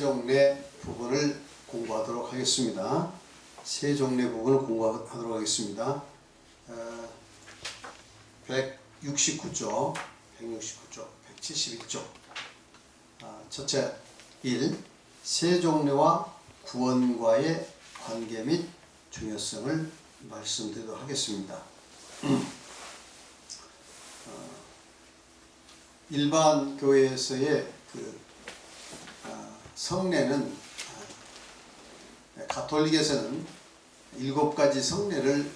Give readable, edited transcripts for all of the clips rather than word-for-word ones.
세종례 부분을 공부하도록 하겠습니다. 세종례 부분을 공부하도록 하겠습니다. 169쪽, 171쪽. 첫째 1. 세종례와 구원과의 관계 및 중요성을 말씀드리도록 하겠습니다. 일반 교회에서의 성례는 가톨릭에서는 7가지 성례를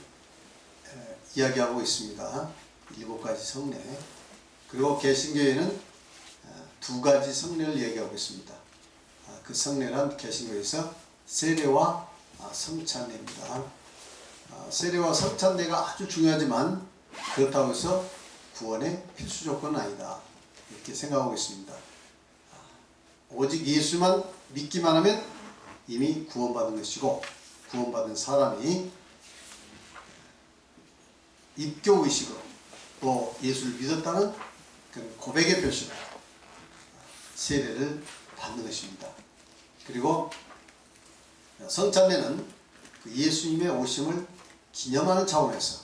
이야기하고 있습니다. 7가지 성례. 그리고 개신교회는 2가지 성례를 이야기하고 있습니다. 그 성례는 개신교회에서 세례와 성찬례입니다. 세례와 성찬례가 아주 중요하지만 그렇다고 해서 구원의 필수 조건은 아니다, 이렇게 생각하고 있습니다. 오직 예수만 믿기만 하면 이미 구원받은 것이고, 구원받은 사람이 입교의식으로 또 예수를 믿었다는 그 고백의 표시로 세례를 받는 것입니다. 그리고 성찬례는 그 예수님의 오심을 기념하는 차원에서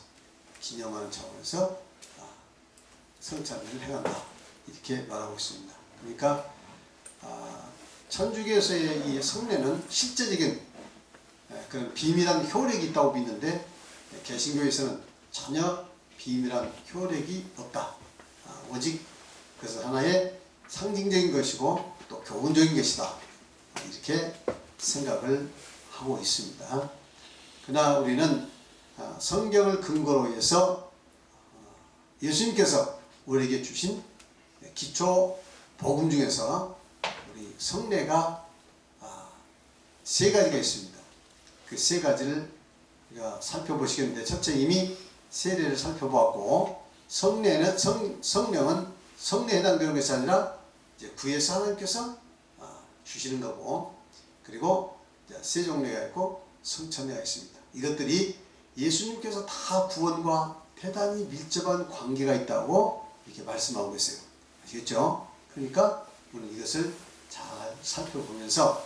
성찬례를 행한다, 이렇게 말하고 있습니다. 그러니까 천주교에서의 이 성례는 실제적인 그런 비밀한 효력이 있다고 믿는데, 개신교에서는 전혀 비밀한 효력이 없다. 오직 그래서 하나의 상징적인 것이고 또 교훈적인 것이다, 이렇게 생각을 하고 있습니다. 그러나 우리는 성경을 근거로 해서 예수님께서 우리에게 주신 기초 복음 중에서 우리 성례가 3가지가 있습니다. 그 3가지를 우리가 살펴보시겠는데, 첫째 이미 세례를 살펴보았고, 성령은 성례에 해당되는 것이 아니라 이제 구에서 하나님께서 주시는 거고, 그리고 세종례가 있고 성찬례가 있습니다. 이것들이 예수님께서 다 구원과 대단히 밀접한 관계가 있다고 이렇게 말씀하고 있어요. 아시겠죠? 그러니까 우리는 이것을 잘 살펴보면서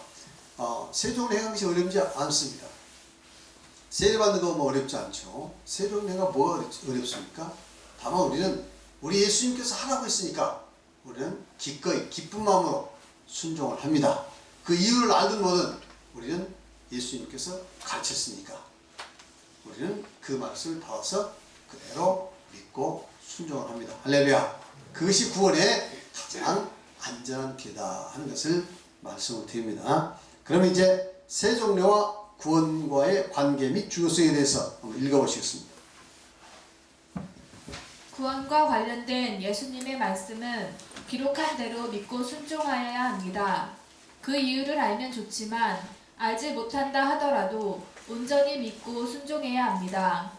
세종례 행한 것이 어렵지 않습니다. 세례받는 거 뭐 어렵지 않죠. 세종례가 뭐가 어렵습니까? 다만 우리는 우리 예수님께서 하라고 했으니까 우리는 기꺼이 기쁜 마음으로 순종을 합니다. 그 이유를 알든 뭐든 우리는 예수님께서 가르쳤으니까 우리는 그 말씀을 받아서 그대로 믿고 순종을 합니다. 할렐루야. 그것이 구원의 가장 안전한 길이다 하는 것을 말씀을 드립니다. 그럼 이제 세종례와 구원과의 관계 및 중요성에 대해서 한번 읽어보시겠습니다. 구원과 관련된 예수님의 말씀은 기록한 대로 믿고 순종하여야 합니다. 그 이유를 알면 좋지만 알지 못한다 하더라도 온전히 믿고 순종해야 합니다.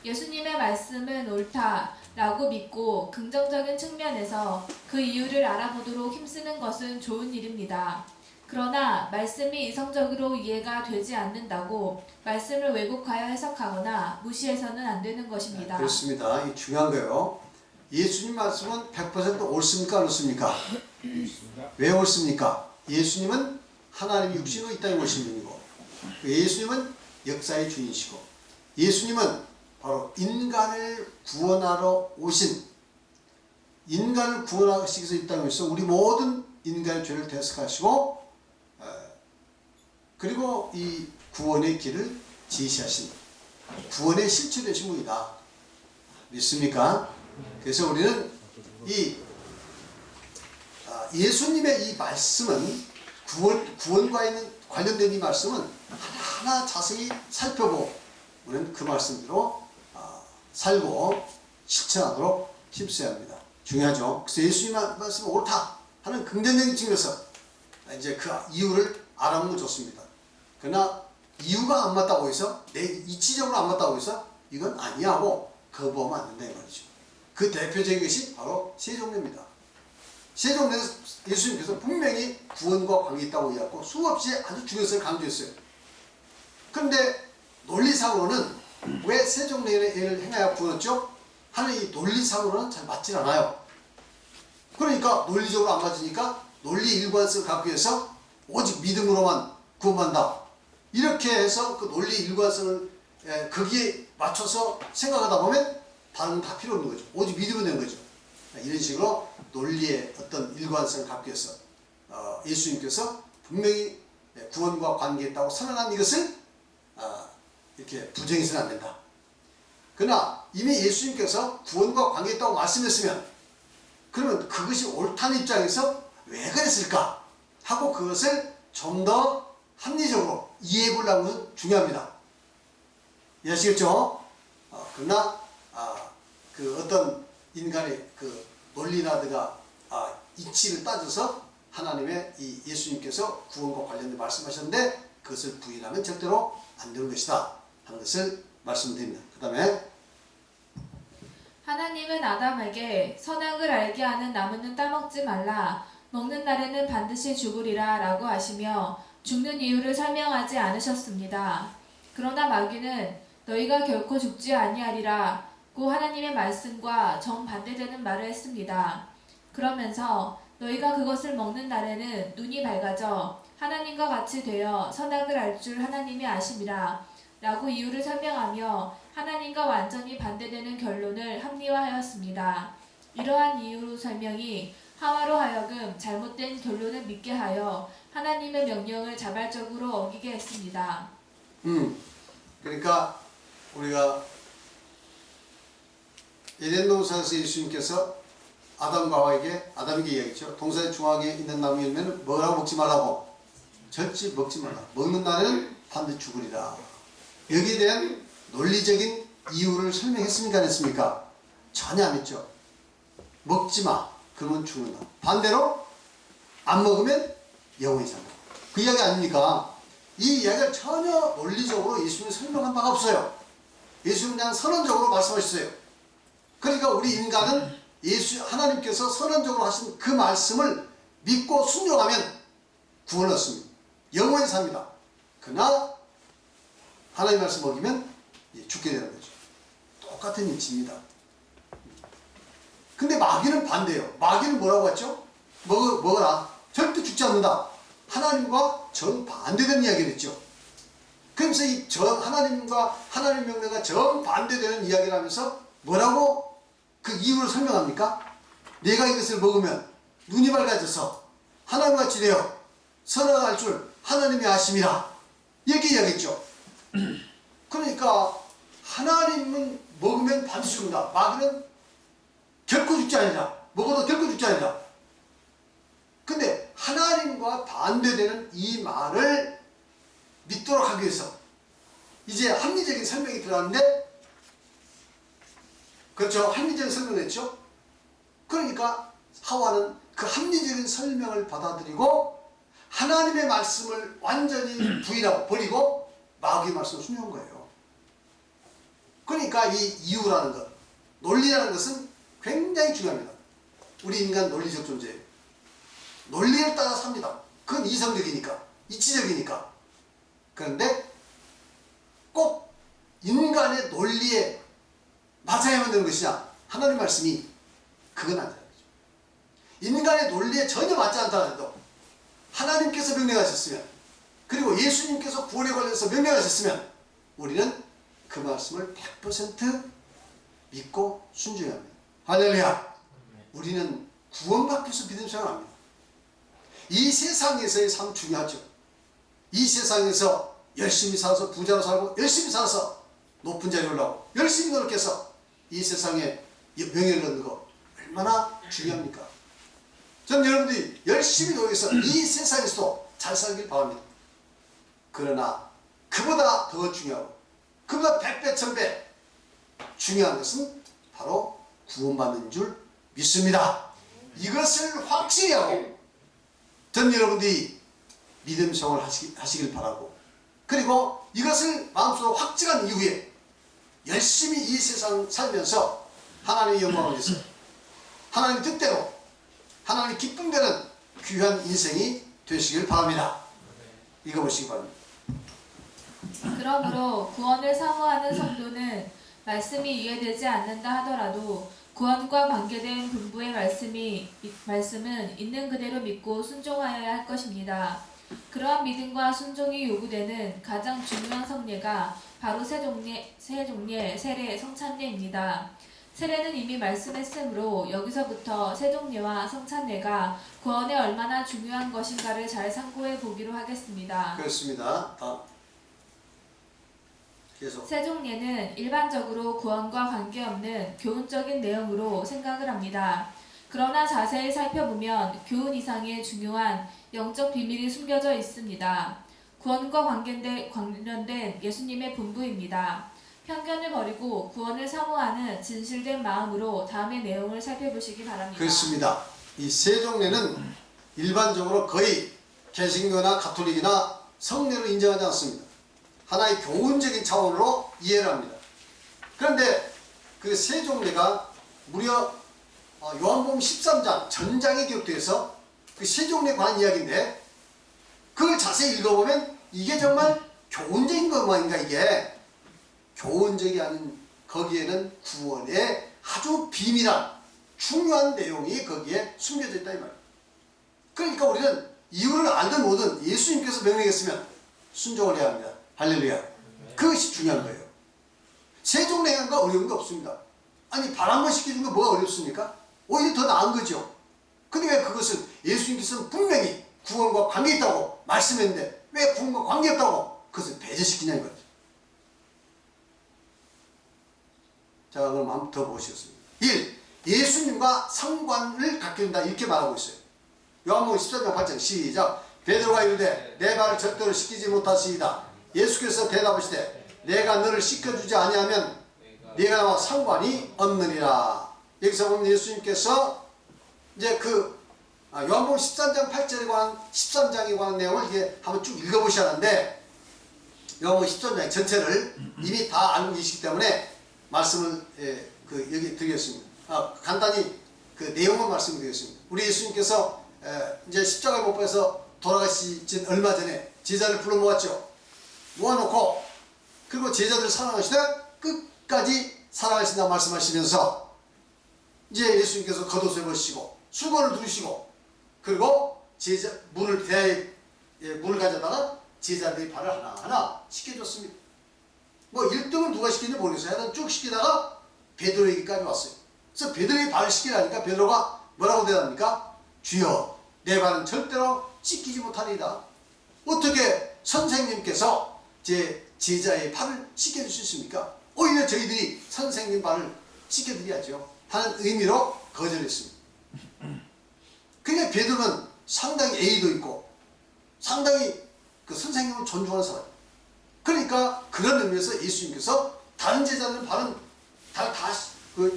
예수님의 말씀은 옳다라고 믿고 긍정적인 측면에서 그 이유를 알아보도록 힘쓰는 것은 좋은 일입니다. 그러나 말씀이 이성적으로 이해가 되지 않는다고 말씀을 왜곡하여 해석하거나 무시해서는 안 되는 것입니다. 그렇습니다. 이 중요한 거예요. 예수님 말씀은 100% 옳습니까? 안 옳습니까? 왜 옳습니까? 예수님은 하나님 육신으로 이 땅에 오신 분이고, 예수님은 역사의 주인이시고, 예수님은 바로 인간을 구원하러 오신, 인간을 구원하시기 위해서 이 땅에 오셔서 우리 모든 인간의 죄를 대속하시고, 그리고 이 구원의 길을 지시하신 구원의 실체 되신 분이다. 믿습니까? 그래서 우리는 이 예수님의 이 말씀은 구원과 있는 관련된 이 말씀은 하나하나 자세히 살펴보고 우리는 그 말씀대로 살고 실천하도록 힘써야 합니다. 중요하죠. 그래서 예수님 말씀은 옳다 하는 긍정적인 측면에서 이제 그 이유를 알아보면 좋습니다. 그러나 이유가 안 맞다고 해서, 내 이치적으로 안 맞다고 해서 이건 아니야 하고 거부하면 안 된다 이 말이죠. 그 대표적인 것이 바로 세종례입니다. 세종례는 예수님께서 분명히 구원과 관계 있다고 이야기하고 수없이 아주 중요성을 강조했어요. 그런데 논리상으로는 왜 세종례를 행하여 구원했죠? 하는 이 논리상으로는 잘 맞질 않아요. 그러니까 논리적으로 안 맞으니까 논리 일관성을 갖기 위해서 오직 믿음으로만 구원받는다. 이렇게 해서 그 논리 일관성을 거기에 맞춰서 생각하다 보면 다른 건 다 필요 없는 거죠. 오직 믿으면 되는 거죠. 이런 식으로 논리의 어떤 일관성을 갖기 위해서 예수님께서 분명히 구원과 관계있다고 선언한 이것을 이렇게 부정해서는 안 된다. 그러나 이미 예수님께서 구원과 관계있다고 말씀했으면 그러면 그것이 옳다는 입장에서 왜 그랬을까 하고 그것을 좀 더 합리적으로 이해해 보려는 것은 중요합니다. 이해하시겠죠? 그러나 그 어떤 인간의 그 논리라든가 이치를 따져서 하나님의 이 예수님께서 구원과 관련된 말씀하셨는데 그것을 부인하면 절대로 안 되는 것이다 하는 것을 말씀드립니다. 그 다음에 하나님은 아담에게 선악을 알게 하는 나무는 따먹지 말라. 먹는 날에는 반드시 죽으리라 라고 하시며 죽는 이유를 설명하지 않으셨습니다. 그러나 마귀는 너희가 결코 죽지 아니하리라고 하나님의 말씀과 정반대되는 말을 했습니다. 그러면서 너희가 그것을 먹는 날에는 눈이 밝아져 하나님과 같이 되어 선악을 알 줄 하나님이 아심이라 라고 이유를 설명하며 하나님과 완전히 반대되는 결론을 합리화하였습니다. 이러한 이유 설명이 하와로 하여금 잘못된 결론을 믿게 하여 하나님의 명령을 자발적으로 어기게 했습니다. 그러니까 우리가 에덴 동산에서 예수님께서 아담에게 이야기했죠. 동산의 중앙에 있는 나무 열매는 뭐라고 먹지 말라고? 절대 먹지 말라. 먹는 날에는 반드시 죽으리라. 여기에 대한 논리적인 이유를 설명했습니까? 안 했습니까? 전혀 안 했죠. 먹지 마. 그러면 죽는다. 반대로 안 먹으면 영원히 산다. 그 이야기 아닙니까? 이 이야기를 전혀 논리적으로 예수님이 설명한 바가 없어요. 예수님은 그냥 선언적으로 말씀하셨어요. 그러니까 우리 인간은 하나님께서 선언적으로 하신 그 말씀을 믿고 순종하면 구원을 얻습니다. 영원히 삽니다. 그러나 하나님 말씀 먹이면 죽게 되는 거죠. 똑같은 이치입니다. 근데 마귀는 반대예요. 마귀는 뭐라고 했죠? 먹어라. 절대 죽지 않는다. 하나님과 정반대되는 이야기를 했죠. 그러면서 하나님과 하나님 명령과 정반대되는 이야기를 하면서 뭐라고 그 이유를 설명합니까? 내가 이것을 먹으면 눈이 밝아져서 하나님같이 되어 선악을 알 줄 하나님이 아심이라. 이렇게 이야기했죠. 그러니까 하나님은 먹으면 반드시 죽는다. 마귀는 결코 죽지 아니라. 먹어도 결코 죽지 아니라. 근데 하나님과 반대되는 이 말을 믿도록 하기 위해서 이제 합리적인 설명이 들어갔는데, 그렇죠? 합리적인 설명을 했죠? 그러니까 하와는 그 합리적인 설명을 받아들이고 하나님의 말씀을 완전히 부인하고 버리고 마귀의 말씀을 순종한 거예요. 그러니까 이 이유라는 것, 논리라는 것은 굉장히 중요합니다. 우리 인간 논리적 존재예요. 논리를 따라 삽니다. 그건 이성적이니까, 이치적이니까. 그런데 꼭 인간의 논리에 맞아야만 되는 것이냐? 하나님 말씀이 그건 아니라는 거죠. 인간의 논리에 전혀 맞지 않다 해도 하나님께서 명령하셨으면, 그리고 예수님께서 구원에 관련해서 명령하셨으면 우리는 그 말씀을 100% 믿고 순종해야 합니다. 할렐루야. 우리는 구원받기 위해서 믿음 생활합니다. 이 세상에서의 삶 중요하죠. 이 세상에서 열심히 살아서 부자로 살고 열심히 살아서 높은 자리에 올라오고 열심히 노력해서 이 세상에 명예를 얻는 거 얼마나 중요합니까? 저는 여러분들이 열심히 노력해서 이 세상에서도 잘 살길 바랍니다. 그러나 그보다 더 중요하고 그보다 100배 1000배 중요한 것은 바로 구원받는 줄 믿습니다. 이것을 확실히 하고 전 여러분들이 믿음 생활을 하시길 바라고, 그리고 이것을 마음속으로 확증한 이후에 열심히 이 세상 살면서 하나님의 영광을 위해서 하나님 뜻대로 하나님 기쁨 되는 귀한 인생이 되시길 바랍니다. 읽어보시기 바랍니다. 그러므로 구원을 사모하는 성도는 말씀이 이해되지 않는다 하더라도 구원과 관계된 분부의 말씀은 있는 그대로 믿고 순종하여야 할 것입니다. 그러한 믿음과 순종이 요구되는 가장 중요한 성례가 바로 세례, 성찬례입니다. 세례는 이미 말씀했으므로 여기서부터 세종례와 성찬례가 구원에 얼마나 중요한 것인가를 잘 상고해 보기로 하겠습니다. 그렇습니다. 다음. 계속. 세종례는 일반적으로 구원과 관계없는 교훈적인 내용으로 생각을 합니다. 그러나 자세히 살펴보면 교훈 이상의 중요한 영적 비밀이 숨겨져 있습니다. 구원과 관련된 예수님의 분부입니다. 편견을 버리고 구원을 사모하는 진실된 마음으로 다음의 내용을 살펴보시기 바랍니다. 그렇습니다. 이 세종례는 일반적으로 거의 개신교나 가톨릭이나 성례로 인정하지 않습니다. 하나의 교훈적인 차원으로 이해를 합니다. 그런데 그 세종례가 무려 요한복음 13장 전장에 기록되어서 그 세종례에 관한 이야기인데 그걸 자세히 읽어보면 이게 정말 교훈적인 것만인가 이게 교훈적이 아닌 거기에는 구원의 아주 비밀한 중요한 내용이 거기에 숨겨져 있다 이 말이에요. 그러니까 우리는 이유를 알든 모든 예수님께서 명령했으면 순종을 해야 합니다. 할렐루야. 그것이 중요한 거예요. 세종례한 거 어려운 거 없습니다. 아니 발 한 번 시켜준 거 뭐가 어렵습니까? 오히려 더 나은 거죠. 근데 왜 그것을 예수님께서는 분명히 구원과 관계있다고 말씀했는데 왜 구원과 관계없다고 그것을 배제시키냐 이거죠. 자 그럼 한번 더 보시겠습니다. 1. 예수님과 상관을 갖게 된다 이렇게 말하고 있어요. 요한복음 14장 8절 시작. 베드로가 이르되 내 발을 절대로 씻기지 못하시이다. 예수께서 대답하시되 내가 너를 씻겨주지 아니하면 네가 나와 상관이 없느니라. 여기서 보면 예수님께서 이제 요한복음 13장 8절에 관한 13장에 관한 내용을 이게 한번 쭉 읽어보셔야 하는데 요한복음 13장 전체를 이미 다 알고 계시기 때문에 말씀을 여기 드리겠습니다. 간단히 그 내용만 말씀드리겠습니다. 우리 예수님께서 이제 십자가에 못 박혀서 돌아가시진 얼마 전에 제자를 불러 모았죠. 모아놓고 그리고 제자들을 사랑하시되 끝까지 사랑하신다고 말씀하시면서 이제 예수님께서 겉옷을 벗으시고 수건을 두르시고 그리고 물을 가져다가 제자들의 발을 하나하나 씻겨줬습니다. 뭐 1등을 누가 시켰는지 모르겠어요. 하여튼 쭉 시키다가 베드로에게까지 왔어요. 그래서 베드로의 발을 씻기라니까 베드로가 뭐라고 대답합니까? 주여 내 발은 절대로 씻기지 못하리이다. 어떻게 선생님께서 제 제자의 발을 씻겨줄 수 있습니까? 오히려 저희들이 선생님 발을 씻겨드려야죠 하는 의미로 거절했습니다. 그러니까 베드로는 상당히 A도 있고 상당히 그 선생님을 존중하는 사람. 그러니까 그런 의미에서 예수님께서 다른 제자들은 발은 다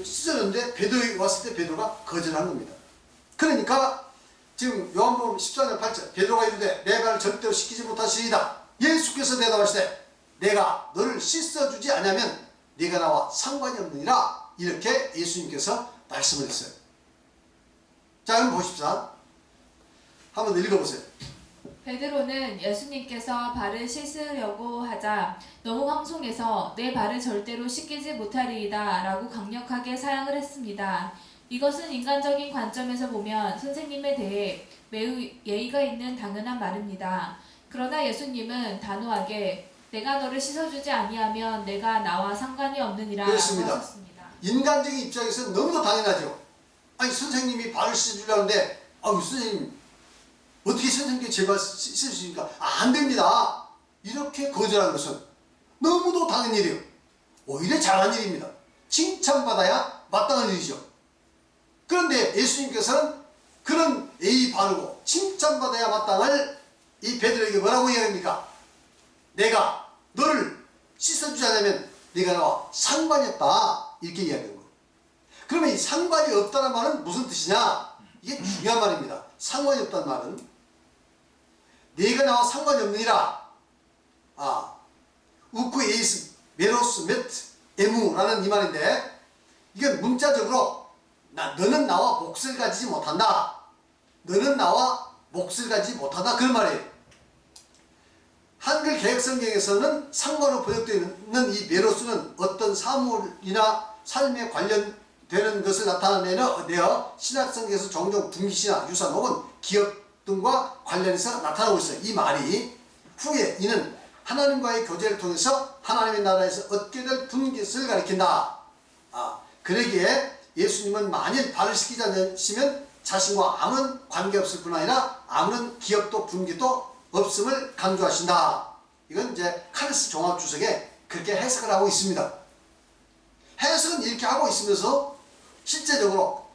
씻었는데 베드로에 왔을 때 베드로가 거절한 겁니다. 그러니까 지금 요한복음 14장 8절 베드로가 이르되 내 발을 절대로 씻기지 못하시리이다. 예수께서 대답하시되 내가 너를 씻어주지 않으면 네가 나와 상관이 없느니라. 이렇게 예수님께서 말씀을 했어요. 자 그럼 보십시다. 한번 읽어보세요. 베드로는 예수님께서 발을 씻으려고 하자 너무 황송해서 내 발을 절대로 씻기지 못하리이다 라고 강력하게 사양을 했습니다. 이것은 인간적인 관점에서 보면 선생님에 대해 매우 예의가 있는 당연한 말입니다. 그러나 예수님은 단호하게 내가 너를 씻어주지 아니하면 내가 나와 상관이 없느니라 그렇습니다. 라고 하셨습니다. 인간적인 입장에서는 너무도 당연하죠. 아니 선생님이 발을 씻어주려는데 선생님 어떻게 선생님께 제 발 씻으십니까? 안 됩니다. 이렇게 거절하는 것은 너무도 당연한 일이에요. 오히려 잘한 일입니다. 칭찬받아야 마땅한 일이죠. 그런데 예수님께서는 그런 예의 바르고 칭찬받아야 마땅할 이 베드로에게 뭐라고 이야기합니까? 내가 너를 씻어주지 않으면 네가 나와 상관이 없다. 이렇게 이야기하는 거예요. 그러면 이 상관이 없다는 말은 무슨 뜻이냐? 이게 중요한 말입니다. 상관이 없다는 말은 네가 나와 상관이 없느니라. 우쿠 에이스 메로스 메트 에무라는 이 말인데 이건 문자적으로 너는 나와 몫을 가지지 못한다. 너는 나와 몫을 가지지 못한다. 그런 말이에요. 한글 개혁성경에서는 상관으로 번역되어 있는 이 메로스는 어떤 사물이나 삶에 관련되는 것을 나타내어 신약성경에서 종종 분기시나 유산 혹은 기업 등과 관련해서 나타나고 있어요. 이 말이 후에 이는 하나님과의 교제를 통해서 하나님의 나라에서 얻게 될 분깃을 가리킨다. 그러기에 예수님은 만일 발을 씻기지 않으시면 자신과 아무런 관계없을 뿐 아니라 아무런 기업도 분깃도 없음을 강조하신다. 이건 이제 카르스 종합주석에 그렇게 해석을 하고 있습니다. 해석은 이렇게 하고 있으면서 실제적으로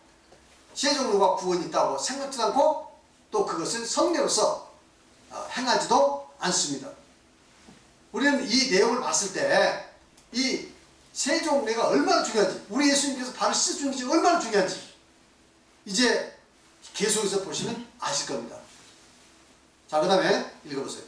세종로가 구원이 있다고 생각지도 않고 또 그것을 성례로서 행하지도 않습니다. 우리는 이 내용을 봤을 때 이 세종례가 얼마나 중요한지, 우리 예수님께서 발을 씻어주는 것이 얼마나 중요한지 이제 계속해서 보시면 아실 겁니다. 자, 그 다음에 읽어보세요.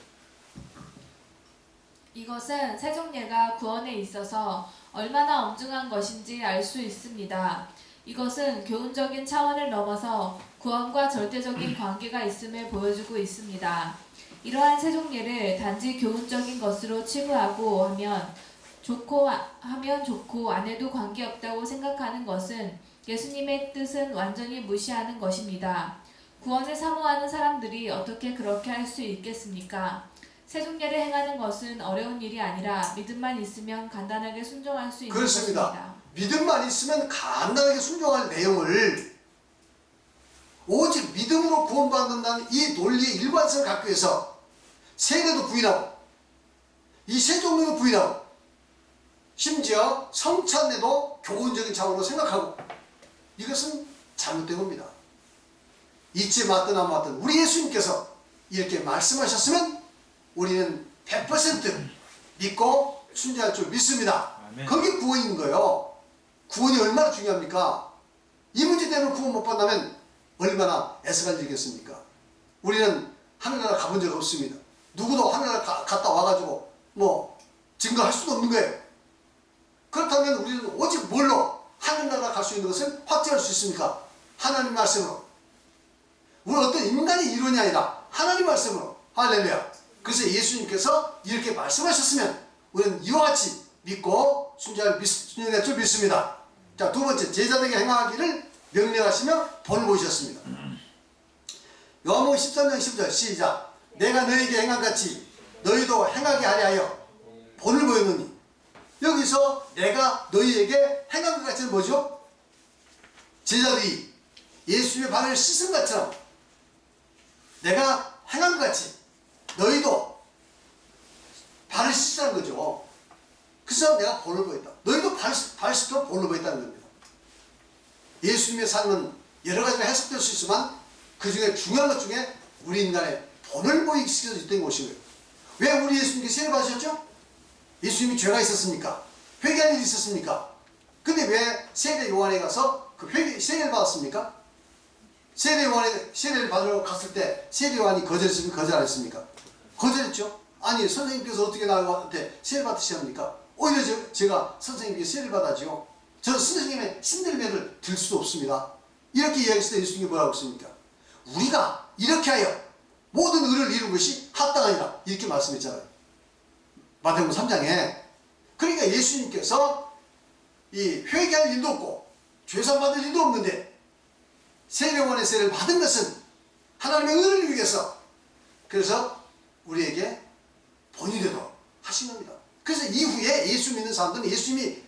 이것은 세종례가 구원에 있어서 얼마나 엄중한 것인지 알 수 있습니다. 이것은 교훈적인 차원을 넘어서 구원과 절대적인 관계가 있음을 보여주고 있습니다. 이러한 세종례를 단지 교훈적인 것으로 치부하고 하면 좋고 안 해도 관계없다고 생각하는 것은 예수님의 뜻은 완전히 무시하는 것입니다. 구원을 사모하는 사람들이 어떻게 그렇게 할 수 있겠습니까? 세종례를 행하는 것은 어려운 일이 아니라 믿음만 있으면 간단하게 순종할 수 있는 그렇습니다. 것입니다. 믿음만 있으면 간단하게 순종할 내용을 오직 믿음으로 구원받는다는 이 논리의 일관성을 갖기 위해서 세례도 부인하고 이 세종례도 부인하고 심지어 성찬례도 교훈적인 차원으로 생각하고 이것은 잘못된 겁니다. 이치 맞든 안 맞든 우리 예수님께서 이렇게 말씀하셨으면 우리는 100% 믿고 순종할 줄 믿습니다. 아멘. 그게 구원인 거예요. 구원이 얼마나 중요합니까? 이 문제 때문에 구원 못 받는다면 얼마나 애써갈 일이겠습니까? 우리는 하늘나라 가본 적 없습니다. 누구도 하늘나라 갔다 와가지고 뭐 증거할 수도 없는 거예요. 그렇다면 우리는 오직 뭘로 하늘나라 갈 수 있는 것을 확증할 수 있습니까? 하나님 말씀으로. 우리 어떤 인간의 이론이 아니라 하나님 말씀으로. 할렐루야. 그래서 예수님께서 이렇게 말씀하셨으면 우리는 이와 같이 믿고 순종할 줄 믿습니다. 자, 두 번째, 제자들에게 행하기를 명령하시며 본을 보이셨습니다. 요한복음 13장 10절 시작. 내가 너에게 행한 같이 너희도 행하게 하려 하여 본을 보였느니. 여기서 내가 너희에게 행한 것 같이는 뭐죠? 제자들이 예수님의 발을 씻은 것처럼 내가 행한 것 같이 너희도 발을 씻으라는 거죠. 그래서 내가 본을 보였다. 너희도 발 씻도록 본을 보였다는 겁니다. 예수님의 삶은 여러 가지로 해석될 수 있지만 그 중에 중요한 것 중에 우리 인간의 본을 보이기 시켜서 있던 것인 거예요. 왜 우리 예수님께 세례 받으셨죠? 예수님이 죄가 있었습니까? 회개할 일이 있었습니까? 근데 왜 세례 요한에 가서 그 세례를 받았습니까? 세례 요한에 세례를 받으러 갔을 때 세례 요한이 거절했습니까? 거절 안 했습니까? 거절했죠. 아니 선생님께서 어떻게 나한테 세례 받으셔야 합니까? 오히려 제가 선생님께 세례를 받아지요. 저는 선생님의 신들매를 들 수도 없습니다. 이렇게 이야기했을 때 예수님이 뭐라고 했습니까? 우리가 이렇게 하여 모든 의를 이룬 것이 합당하니라 이렇게 말씀했잖아요. 마태복음 3장에. 그러니까 예수님께서 이 회개할 일도 없고 죄산 받을 일도 없는데 세례원의 세례를 받은 것은 하나님의 의를 위해서, 그래서 우리에게 본이 되도록 하신 겁니다. 그래서 이후에 예수 믿는 사람들은 예수님이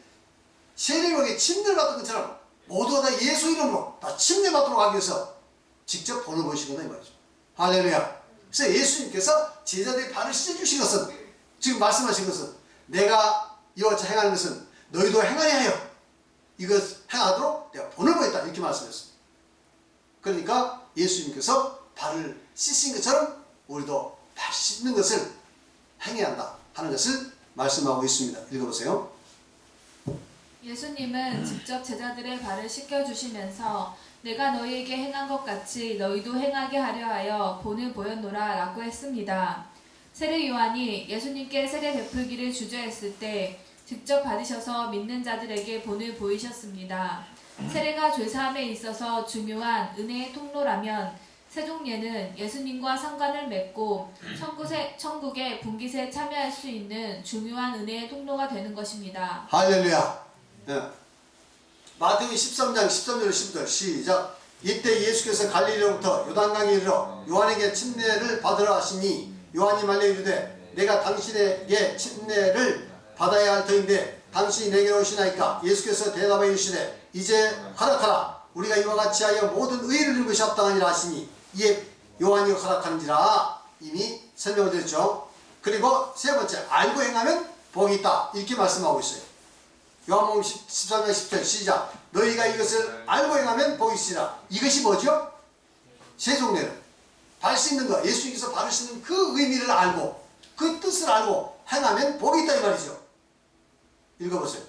세례원에게 침례를 받은 것처럼 모두가 다 예수 이름으로 다 침례받도록 하기 위해서 직접 본을 보이시거나 이 말이죠. 할렐루야. 그래서 예수님께서 제자들의 발을 씻어주신 것은, 지금 말씀하신 것은 내가 이와 같이 행하는 것은 너희도 행하려 하여 이것 행하도록 내가 본을 보였다 이렇게 말씀했습니다. 그러니까 예수님께서 발을 씻은 것처럼 우리도 발 씻는 것을 행해야 한다 하는 것을 말씀하고 있습니다. 읽어보세요. 예수님은 직접 제자들의 발을 씻겨주시면서 내가 너희에게 행한 것 같이 너희도 행하게 하려 하여 본을 보였노라 라고 했습니다. 세례 요한이 예수님께 세례 베풀기를 주저했을 때 직접 받으셔서 믿는 자들에게 본을 보이셨습니다. 세례가 죄사함에 있어서 중요한 은혜의 통로라면 세종례는 예수님과 상관을 맺고 천국의 분깃에 참여할 수 있는 중요한 은혜의 통로가 되는 것입니다. 할렐루야. 네. 마태복음 13장 13절 15절 시작. 이때 예수께서 갈릴리로부터 요단강에 이르러 요한에게 침례를 받으러 하시니 요한이 말려 이르되 내가 당신에게 침례를 받아야 할 터인데 당신이 내게로 오시나이까. 예수께서 대답하여 이르시되 이제 허락하라. 우리가 이와 같이 하여 모든 의를 이룬 것이 합당하니라 하시니 이에 요한이 허락하는지라 이미 설명을 드렸죠. 그리고 세 번째, 알고 행하면 복이 있다, 이렇게 말씀하고 있어요. 요한복음 13장 10절 시작. 너희가 이것을 알고 행하면 복이 있으리라. 이것이 뭐죠? 세종례를 발 씻는 거, 예수님께서 바르시는 그 의미를 알고 그 뜻을 알고 행하면 복이 있다 이 말이죠. 읽어보세요.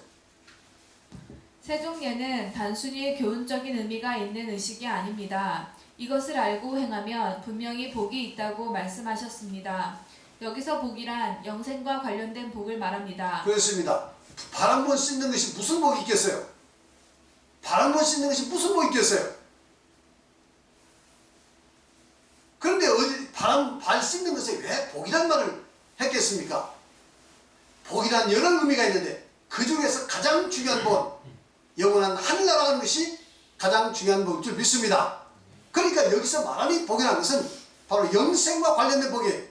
세종례는 단순히 교훈적인 의미가 있는 의식이 아닙니다. 이것을 알고 행하면 분명히 복이 있다고 말씀하셨습니다. 여기서 복이란 영생과 관련된 복을 말합니다. 그렇습니다. 발 한 번 씻는 것이 무슨 복이 있겠어요? 발 한 번 씻는 것이 무슨 복이 있겠어요? 그런데 발 씻는 것에 왜 복이란 말을 했겠습니까? 복이란 여러 의미가 있는데 그 중에서 가장 중요한 복, 영원한 하늘나라 가는 것이 가장 중요한 복일 줄 믿습니다. 그러니까 여기서 말하는 복이라는 것은 바로 영생과 관련된 복이에요.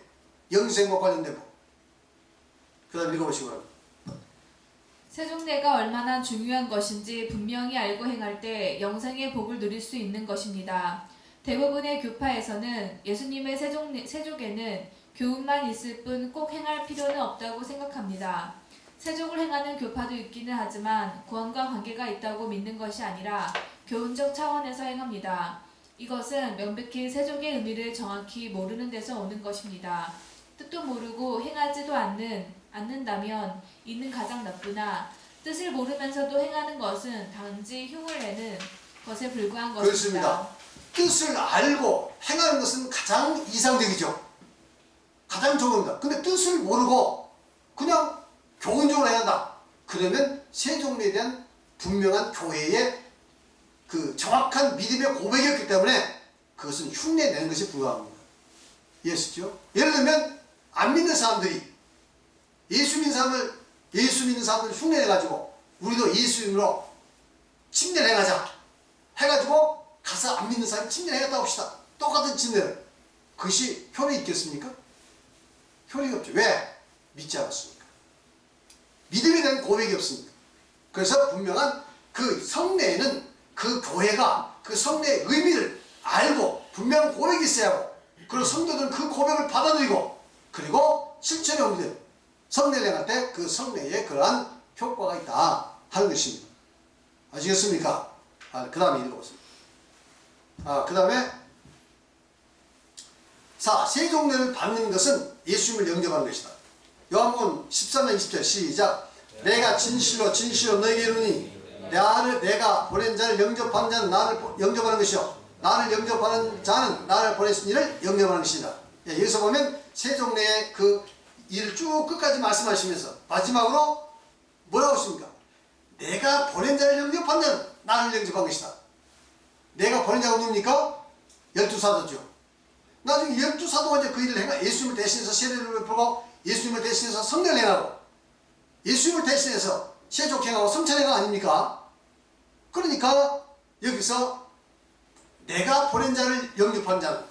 영생과 관련된 복. 그 다음 읽어보시기 바랍니다. 세종례가 얼마나 중요한 것인지 분명히 알고 행할 때 영생의 복을 누릴 수 있는 것입니다. 대부분의 교파에서는 예수님의 세족에는 교훈만 있을 뿐 꼭 행할 필요는 없다고 생각합니다. 세족을 행하는 교파도 있기는 하지만 구원과 관계가 있다고 믿는 것이 아니라 교훈적 차원에서 행합니다. 이것은 명백히 세족의 의미를 정확히 모르는 데서 오는 것입니다. 뜻도 모르고 행하지도 않는다면 이는 가장 나쁘나 뜻을 모르면서도 행하는 것은 단지 흉을 내는 것에 불과한 것입니다. 그렇습니다. 뜻을 알고 행하는 것은 가장 이상적이죠. 가장 좋은 겁니다. 근데 뜻을 모르고 그냥 교훈적으로 행한다. 그러면 세종례에 대한 분명한 교회의 그 정확한 믿음의 고백이었기 때문에 그것은 흉내 내는 것이 불가합니다. 이해하시죠? 예를 들면 안 믿는 사람들이 예수 믿는 사람을 흉내 내가지고 우리도 예수 믿음으로 침례를 행하자 해가지고 가서 안 믿는 사람이 침례를 해갔다 옵시다. 똑같은 침례를. 그것이 효력이 있겠습니까? 효력이 없죠. 왜? 믿지 않았습니까? 믿음에 대한 고백이 없습니까? 그래서 분명한 그 성례에는 그 교회가 그 성례의 의미를 알고 분명한 고백이 있어야 하고, 그리고 성도들은 그 고백을 받아들이고, 그리고 실천에 옮기는 성례를 행할 때 그 성례에 그러한 효과가 있다 하는 것입니다. 아시겠습니까? 그 다음에 읽어보세요. 그 다음에 세종례를 받는 것은 예수님을 영접하는 것이다. 요한복음 13장 20절 시작. 내가 진실로 진실로 너에게 이르노니 내가 보낸 자를 영접하는 자는 나를 영접하는 것이요 나를 영접하는 자는 나를 보내신 이를 영접하는 것이다. 여기서 보면 세종례의 그 일을 쭉 끝까지 말씀하시면서 마지막으로 뭐라고 하십니까? 내가 보낸 자를 영접한 자는 나를 영접한 것이다. 내가 보낸 자가 누굽니까? 12사도죠. 나중에 12사도가 이제 그 일을 행하, 예수님을 대신해서 세례를 베풀고 예수님을 대신해서 성례를 행하고 예수님을 대신해서 세족행하고 성찬행하 아닙니까? 그러니까 여기서 내가 보낸 자를 영접한 자는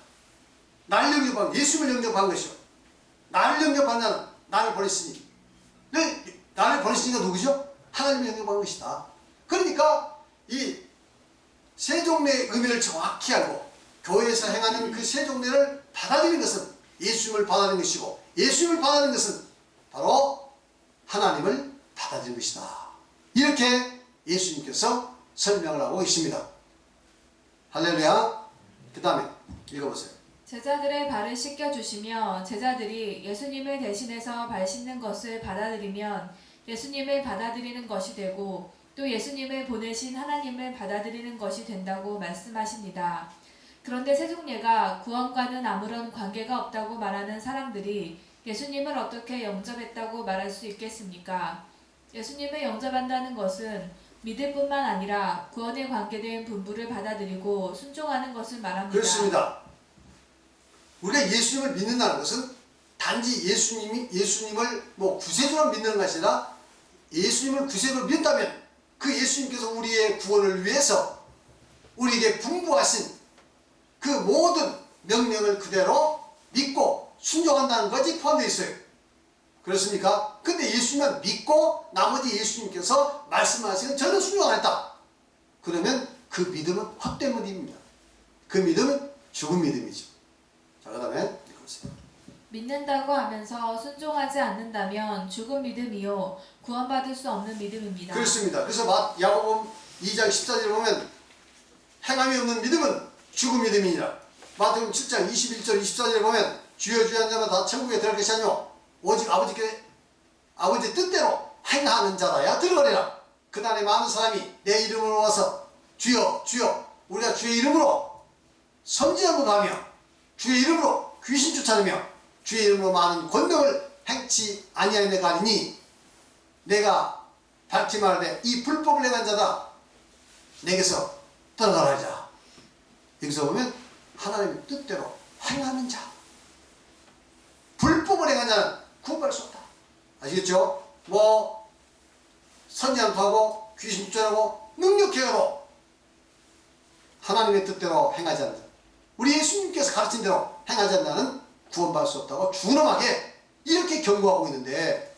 나를 영접한, 예수님을 영접한 것이요 나를 영접한 자는 나를 보냈으니, 나를 보냈으니까 누구죠? 하나님을 영접한 것이다. 그러니까 이 세종례의 의미를 정확히 알고 교회에서 행하는 그 세종례를 받아들이는 것은 예수님을 받아들이는 것이고, 예수님을 받아들이는 것은 바로 하나님을 받아들이는 것이다. 이렇게 예수님께서 설명을 하고 있습니다. 할렐루야. 그 다음에 읽어보세요. 제자들의 발을 씻겨주시며 제자들이 예수님을 대신해서 발 씻는 것을 받아들이면 예수님을 받아들이는 것이 되고 또 예수님을 보내신 하나님을 받아들이는 것이 된다고 말씀하십니다. 그런데 세종례가 구원과는 아무런 관계가 없다고 말하는 사람들이 예수님을 어떻게 영접했다고 말할 수 있겠습니까? 예수님을 영접한다는 것은 믿을 뿐만 아니라 구원에 관계된 분부를 받아들이고 순종하는 것을 말합니다. 그렇습니다. 우리가 예수님을 믿는다는 것은 단지 예수님을 구세주로 믿는 것이 아니라 예수님을 구세주로 믿다면 그 예수님께서 우리의 구원을 위해서 우리에게 분부하신 그 모든 명령을 그대로 믿고 순종한다는 것이 포함되어 있어요. 그렇습니까? 근데 예수님만 믿고 나머지 예수님께서 말씀하시는 저는 순종 안 했다. 그러면 그 믿음은 헛된 믿음입니다. 그 믿음은 죽은 믿음이죠. 자, 그 다음에 읽어보세요. 믿는다고 하면서 순종하지 않는다면 죽은 믿음이요 구원받을 수 없는 믿음입니다. 그렇습니다. 그래서 야고보 2장 14절에 보면 행함이 없는 믿음은 죽은 믿음이니라. 마태복음 7장 21절 24절에 보면 주여 주여 한 자마다 다 천국에 들어갈 것이 아니오 오직 아버지 뜻대로 행하는 자라야 들어가리라. 그날에 많은 사람이 내 이름으로 와서 주여 주여 우리가 주의 이름으로 선지자로 가며 주의 이름으로 귀신 쫓아내며 주의 이름으로 많은 권능을 행치 아니하였느냐 하리니 내가 밝히 말하되 이 불법을 행한 자다 내게서 떠나가라 하자. 여기서 보면 하나님의 뜻대로 행하는 자, 불법을 행한 자는 구원받을 수 없다. 아시겠죠? 선지함도 하고 귀신 쫓아내고 능력해도 하나님의 뜻대로 행하지 않는 자, 우리 예수님께서 가르친 대로 행하지 않는 자는 구원받을 수 없다고 준엄하게 이렇게 경고하고 있는데,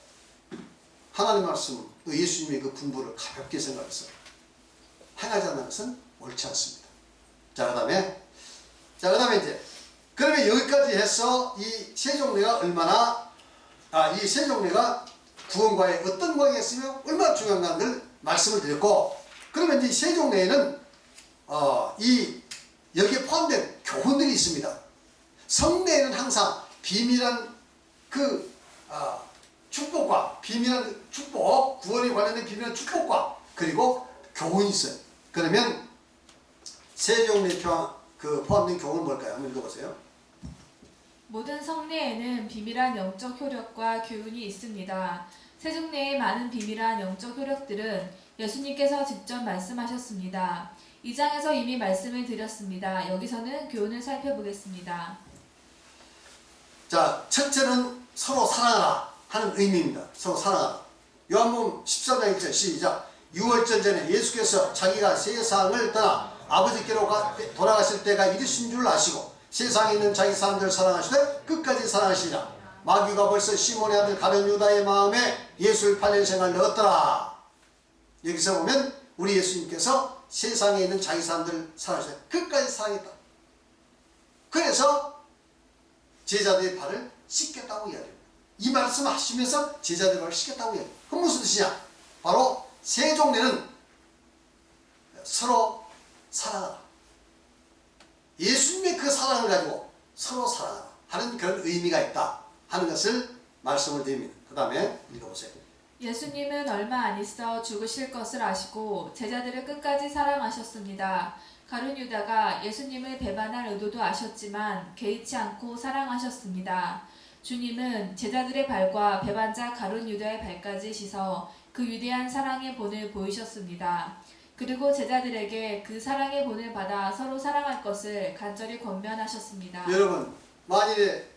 하나님 말씀, 예수님의 그 분부를 가볍게 생각해서 행하지 않는 것은 옳지 않습니다. 자, 그 다음에 이제 그러면 여기까지 해서 이 세종례가 이 세종례가 구원과의 어떤 관계가 있으며 얼마나 중요한가를 말씀을 드렸고, 그러면 이제 세종례에는 여기에 포함된 교훈들이 있습니다. 성례에는 항상 비밀한 축복과 비밀한 축복, 구원에 관련된 비밀한 축복과 그리고 교훈이 있어요. 그러면 세종례 포함된 교훈은 뭘까요? 한번 읽어보세요. 모든 성례에는 비밀한 영적 효력과 교훈이 있습니다. 세종례의 많은 비밀한 영적 효력들은 예수님께서 직접 말씀하셨습니다. 2장에서 이미 말씀을 드렸습니다. 여기서는 교훈을 살펴보겠습니다. 자, 첫째는 서로 사랑하라 하는 의미입니다. 서로 사랑하라. 요한복음 14장 1절 시작. 6월절 전에 예수께서 자기가 세상을 떠나 아버지께로 돌아가실 때가 이르신 줄 아시고 세상에 있는 자기 사람들을 사랑하시되 끝까지 사랑하시니라. 마귀가 벌써 시몬의 아들 가룟 유다의 마음에 예수를 팔릴 생각을 넣었더라. 여기서 보면 우리 예수님께서 세상에 있는 자기 사람들을 사랑하시되 끝까지 사랑했다. 그래서 제자들의 발을 씻겠다고 이야기합니다. 이 말씀을 하시면서 제자들의 발을 씻겠다고 이야기합니다. 그럼 무슨 뜻이냐? 바로 세종례는 서로 사랑하라. 예수님의 그 사랑을 가지고 서로 사랑하라 하는 그런 의미가 있다 하는 것을 말씀을 드립니다. 그 다음에 읽어보세요. 예수님은 얼마 안 있어 죽으실 것을 아시고 제자들을 끝까지 사랑하셨습니다. 가룟 유다가 예수님을 배반할 의도도 아셨지만 개의치 않고 사랑하셨습니다. 주님은 제자들의 발과 배반자 가룟 유다의 발까지 씻어 그 위대한 사랑의 본을 보이셨습니다. 그리고 제자들에게 그 사랑의 본을 받아 서로 사랑할 것을 간절히 권면하셨습니다. 여러분, 만일에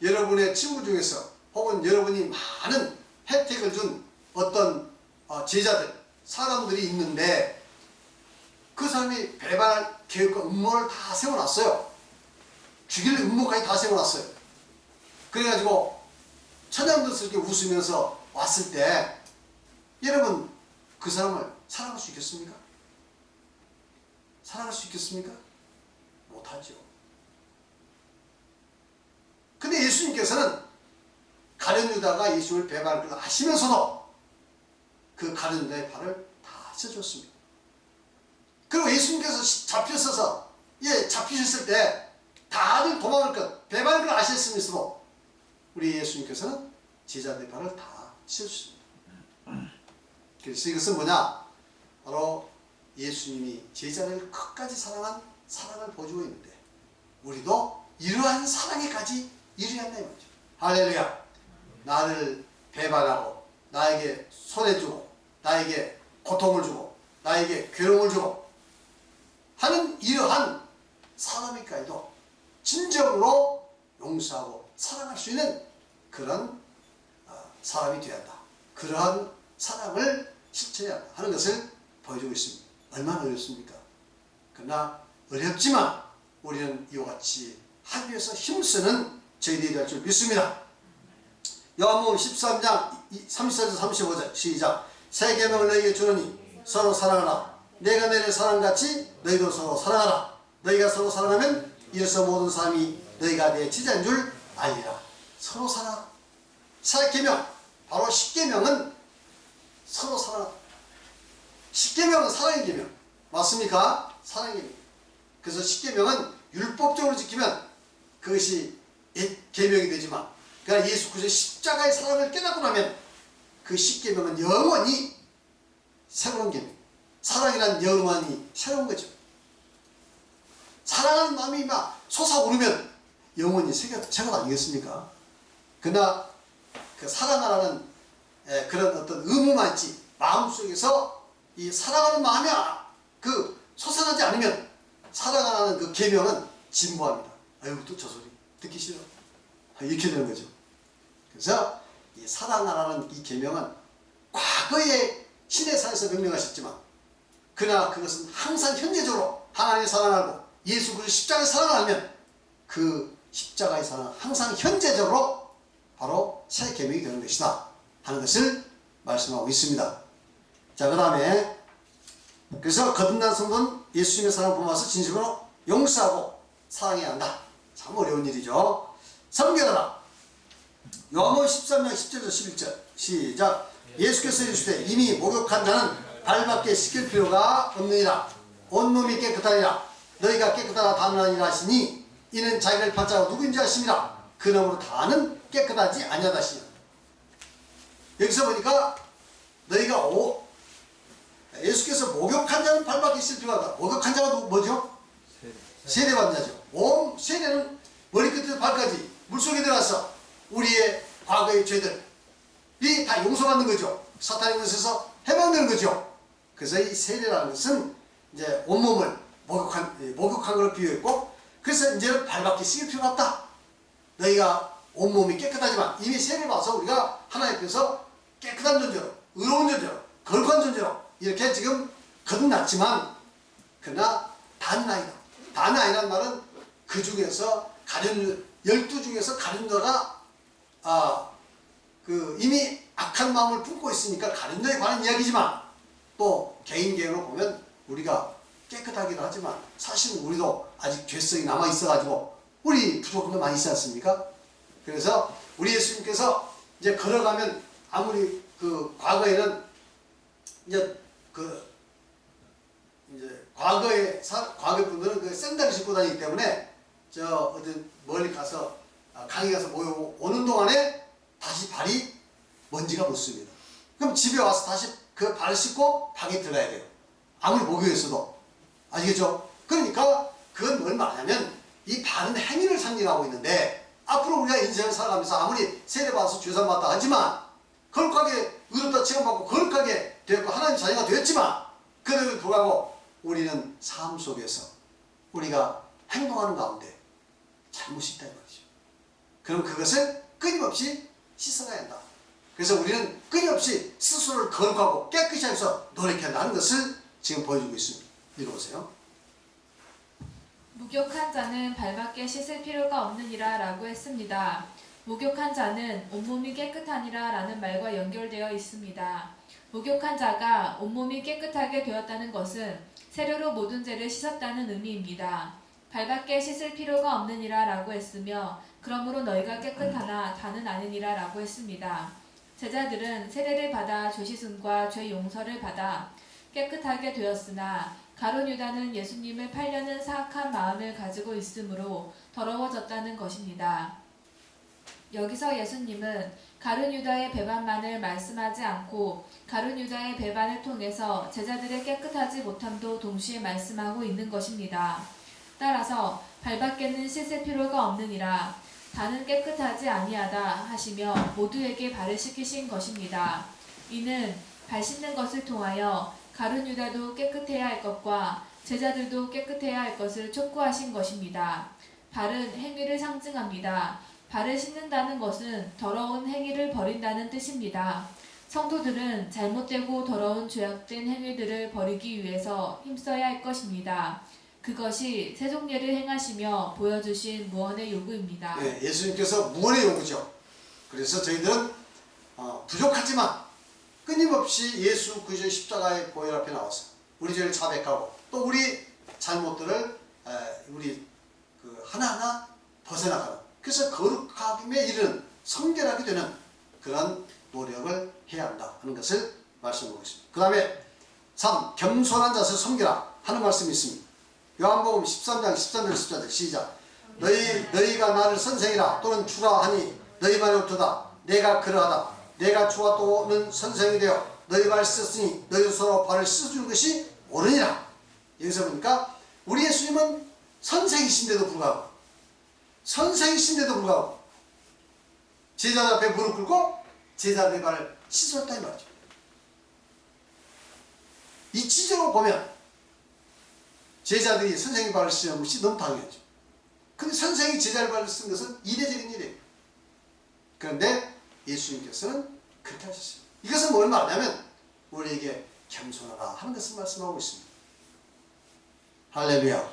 여러분의 친구 중에서 혹은 여러분이 많은 혜택을 준 어떤 제자들, 사람들이 있는데 그 사람이 배반할 계획과 음모를 다 세워놨어요. 죽일 음모까지 다 세워놨어요. 그래가지고 천연덕스럽게 웃으면서 왔을 때 여러분 그 사람을 사랑할 수 있겠습니까? 사랑할 수 있겠습니까? 못하죠. 근데 예수님께서는 가룟 유다가 예수를 배반할 걸 아시면서도 그 가룟 유다의 발을 다 씻어줬습니다. 그리고 예수님께서 잡혔어서 잡히셨을 때 다들 도망갈 것, 배반할 걸 아셨으면서도 우리 예수님께서는 제자들의 발을 다 씻어주셨습니다. 그래서 이것은 뭐냐? 바로 예수님이 제자를 끝까지 사랑한 사랑을 보여주고 있는데 우리도 이러한 사랑에까지 이르야 한다 이 말이죠. 할렐루야. 나를 배반하고 나에게 손해주고 나에게 고통을 주고 나에게 괴로움을 주고 하는 이러한 사람에까지도 진정으로 용서하고 사랑할 수 있는 그런 사람이 되어야 한다. 그러한 사랑을 실천해야 한다 하는 것을 보여주고 있습니다. 얼마나 어렵습니까? 그러나 어렵지만 우리는 이와 같이 하기 위해서 힘쓰는 저희들이 될 줄 믿습니다. 요한복음 13장 34절 35절 시작. 새 계명을 너희에게 주노니 서로 사랑하라. 내가 너희를 사랑같이 너희도 서로 사랑하라. 너희가 서로 사랑하면 이래서 모든 사람이 너희가 내 제자인 줄 알리라. 서로 사랑하라. 새 계명, 바로 십계명은 서로 사랑하라. 십계명은 사랑의 계명 맞습니까? 사랑의 계명. 그래서 십계명은 율법적으로 지키면 그것이 옛 계명이 되지만, 그러니까 예수 그리스도의 십자가의 사랑을 깨닫고 나면 그 십계명은 영원히 새로운 계명. 사랑이란 영원히 새로운 거죠. 사랑하는 마음이 막 솟아오르면 영원히 새가 아니겠습니까? 그러나 그 사랑하라는 그런 어떤 의무만 있지 마음속에서 이 사랑하는 마음이 그 솟아나지 않으면 사랑하라는 그 계명은 진부합니다. 아유 또 저 소리 듣기 싫어. 이렇게 되는 거죠. 그래서 이 사랑하라는 이 계명은 과거에 시내산에서 명령하셨지만, 그러나 그것은 항상 현재적으로 하나님의 사랑하고 예수 그리스도 십자가의 사랑을 하면 그 십자가의 사랑은 항상 현재적으로 바로 새 계명이 되는 것이다 하는 것을 말씀하고 있습니다. 자, 그 다음에 그래서 거듭난 성도는 예수님의 사랑을 품어서 진심으로 용서하고 사랑해야 한다. 참 어려운 일이죠. 성결하라. 요한복음 13장 10절에서 11절 시작. 예수께서 이르시되 이미 목욕한 자는 발밖에 씻길 필요가 없느니라. 온몸이 깨끗하니라. 너희가 깨끗하다 단언하니라 하시니 이는 자기를 받자고 누구인지 아심이라. 그러므로 다는 깨끗하지 아니하다 하시니라. 여기서 보니까 너희가 예수께서 목욕한 자는 발밖에 씻길 필요가 없다. 목욕한 자가 뭐죠? 세례받은 자죠. 세례는 머리끝에서 발까지 물속에 들어가서 우리의 과거의 죄들이 다 용서받는 거죠. 사탄의 것에서 해방되는 거죠. 그래서 이 세례라는 것은 이제 온몸을 목욕한 걸 비유했고, 그래서 이제는 발밖에 씻길 필요가 없다. 너희가 온몸이 깨끗하지만 이미 세례 받아서 우리가 하나님 앞에서 깨끗한 존재로, 의로운 존재로, 거룩한 존재로 이렇게 지금 거듭났지만, 그러나 단 아이다. 단 아이란 말은 그 중에서 가룟 12 중에서 가룟 자가 이미 악한 마음을 품고 있으니까 가룟 자에 관한 이야기지만, 또 개인 개인으로 보면 우리가 깨끗하긴 하지만 사실은 우리도 아직 죄성이 남아 있어가지고 우리 부족한 거 많이 있지 않습니까? 그래서 우리 예수님께서 이제 걸어가면 아무리 그 과거에는 이제 과거 분들은 그 샌들을 신고 다니기 때문에 어디 멀리 가서 강에 가서 모여오는 동안에 다시 발이 먼지가 묻습니다. 그럼 집에 와서 다시 그 발을 씻고 방에 들어가야 돼요. 아무리 목욕했어도. 아시겠죠? 그러니까 그건 뭘 말하냐면 이 발은 행위를 상징하고 있는데, 앞으로 우리가 인생을 살아가면서 아무리 세례받아서 죄산받다 하지만 거룩하게 의롭다 칭함받고 거룩하게 되었고 하나님 자녀가 되었지만, 그럼에도 불구하고 우리는 삶 속에서 우리가 행동하는 가운데 잘못이 있다 이 말이죠. 그럼 그것을 끊임없이 씻어가야 한다. 그래서 우리는 끊임없이 스스로를 거룩하고 깨끗이 하면서 노력해야 한다는 것을 지금 보여주고 있습니다. 읽어보세요. 목욕한 자는 발밖에 씻을 필요가 없느니라 라고 했습니다. 목욕한 자는 온몸이 깨끗하니라 라는 말과 연결되어 있습니다. 목욕한 자가 온몸이 깨끗하게 되었다는 것은 세례로 모든 죄를 씻었다는 의미입니다. 발밖에 씻을 필요가 없느니라 라고 했으며, 그러므로 너희가 깨끗하나 다는 아니니라 라고 했습니다. 제자들은 세례를 받아 죄 씻음과 죄 용서를 받아 깨끗하게 되었으나, 가룟 유다는 예수님을 팔려는 사악한 마음을 가지고 있으므로 더러워졌다는 것입니다. 여기서 예수님은 가룟 유다의 배반만을 말씀하지 않고 가룟 유다의 배반을 통해서 제자들의 깨끗하지 못함도 동시에 말씀하고 있는 것입니다. 따라서 발밖에는 씻을 필요가 없느니라, 다는 깨끗하지 아니하다 하시며 모두에게 발을 씻기신 것입니다. 이는 발 씻는 것을 통하여 가룟 유다도 깨끗해야 할 것과 제자들도 깨끗해야 할 것을 촉구하신 것입니다. 발은 행위를 상징합니다. 발을 씻는다는 것은 더러운 행위를 버린다는 뜻입니다. 성도들은 잘못되고 더러운 죄악된 행위들을 버리기 위해서 힘써야 할 것입니다. 그것이 세종례를 행하시며 보여주신 무언의 요구입니다. 네, 예수님께서 무언의 요구죠. 그래서 저희들은 부족하지만 끊임없이 예수 그리스도의 십자가의 보혈 앞에 나와서 우리 죄를 자백하고 또 우리 잘못들을 우리 하나하나 벗어나가는, 그래서 거룩함에 이르는 성결하게 되는 그런 노력을 해야 한다 하는 것을 말씀하고 있습니다. 그 다음에 3. 겸손한 자세 섬기라 하는 말씀이 있습니다. 요한복음 13장 13절 14절 시작. 너희가 나를 선생이라 또는 주라 하니 너희 말이 옳도다. 내가 그러하다. 내가 주와 또는 선생이 되어 너희 발을 씻었으니 너희 서로 발을 씻어주는 것이 옳으니라. 여기서 보니까 우리 예수님은 선생이신데도 불구하고 제자들 앞에 무릎 꿇고 제자들의 발을 씻었다 이 말이죠. 이 취지로 보면 제자들이 선생의 발을 씻는 것이 너무 당연하죠. 근데 선생이 제자의 발을 쓴 것은 이례적인 일이에요. 그런데 예수님께서는 그렇게 하셨어요. 이것은 뭘 말하냐면 우리에게 겸손하라 하는 것을 말씀하고 있습니다. 할렐루야.